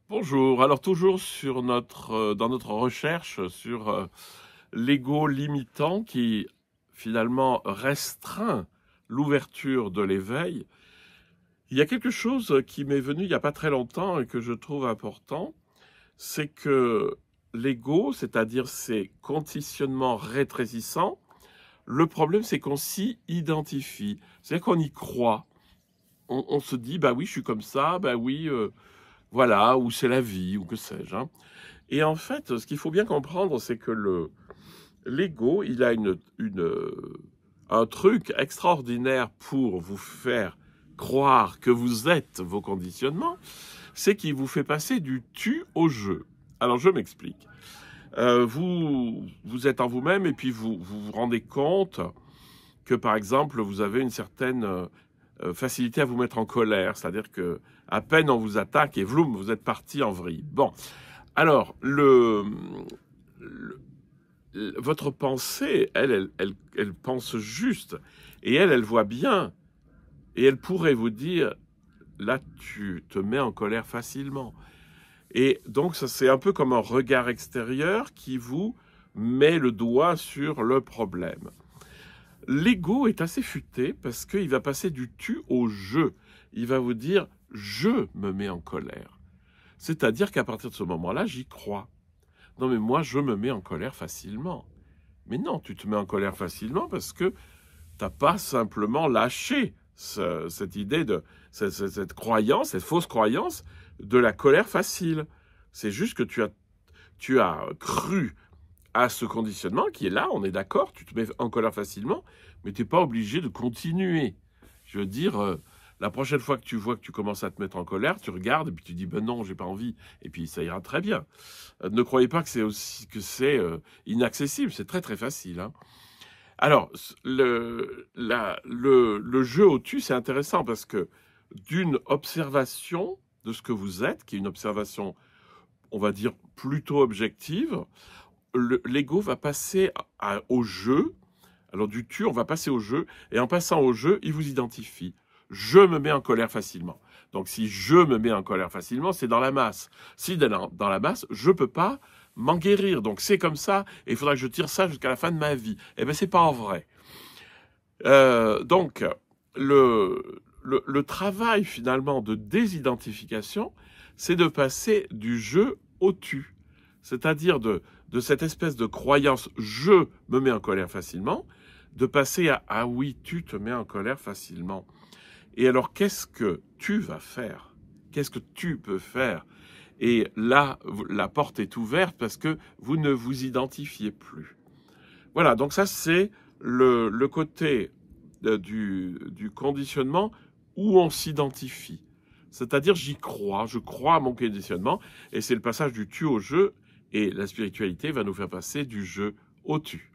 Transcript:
Bonjour, alors toujours sur dans notre recherche sur l'ego limitant qui finalement restreint l'ouverture de l'éveil, il y a quelque chose qui m'est venu il n'y a pas très longtemps et que je trouve important, c'est que l'ego, c'est-à-dire ces conditionnements rétrécissants, le problème c'est qu'on s'y identifie, c'est-à-dire qu'on y croit. On se dit, bah oui, je suis comme ça, bah oui, voilà, ou c'est la vie, ou que sais-je, hein. Et en fait, ce qu'il faut bien comprendre, c'est que l'ego, il a un truc extraordinaire pour vous faire croire que vous êtes vos conditionnements, c'est qu'il vous fait passer du tu au je. Alors je m'explique. Vous êtes en vous-même et puis vous rendez compte que par exemple vous avez une certaine facilité à vous mettre en colère, c'est-à-dire que à peine on vous attaque et vloum, vous êtes parti en vrille. Bon, alors le- votre pensée, elle pense juste et elle voit bien et elle pourrait vous dire là tu te mets en colère facilement. Et donc ça c'est un peu comme un regard extérieur qui vous met le doigt sur le problème. L'ego est assez futé parce qu'il va passer du tu au je. Il va vous dire je me mets en colère. C'est-à-dire qu'à partir de ce moment-là, j'y crois. Non mais moi, je me mets en colère facilement. Mais non, tu te mets en colère facilement parce que t'as pas simplement lâché cette idée de cette croyance, cette fausse croyance de la colère facile. C'est juste que tu as cru à ce conditionnement qui est là, on est d'accord, tu te mets en colère facilement, mais tu n'es pas obligé de continuer. Je veux dire, la prochaine fois que tu vois que tu commences à te mettre en colère, tu regardes et puis tu dis ben non, j'ai pas envie, et puis ça ira très bien. Ne croyez pas que c'est aussi que c'est inaccessible, c'est très très facile, hein. Alors, le jeu au-dessus, c'est intéressant parce que d'une observation de ce que vous êtes, qui est une observation, on va dire, plutôt objective, l'ego va passer au jeu. Alors du tu, on va passer au jeu, et en passant au jeu, il vous identifie. Je me mets en colère facilement. Donc si je me mets en colère facilement, c'est dans la masse. Si dans la masse, je peux pas m'en guérir. Donc c'est comme ça, et il faudra que je tire ça jusqu'à la fin de ma vie. Eh bien, c'est pas en vrai. Donc, le travail finalement de désidentification, c'est de passer du je au tu. C'est-à-dire de cette espèce de croyance je me mets en colère facilement, de passer à ah oui, tu te mets en colère facilement. Et alors, qu'est-ce que tu vas faire? Qu'est-ce que tu peux faire? Et là, la porte est ouverte parce que vous ne vous identifiez plus. Voilà, donc ça c'est le côté du conditionnement où on s'identifie. C'est-à-dire j'y crois, je crois à mon conditionnement, et c'est le passage du tu au je, et la spiritualité va nous faire passer du je au tu.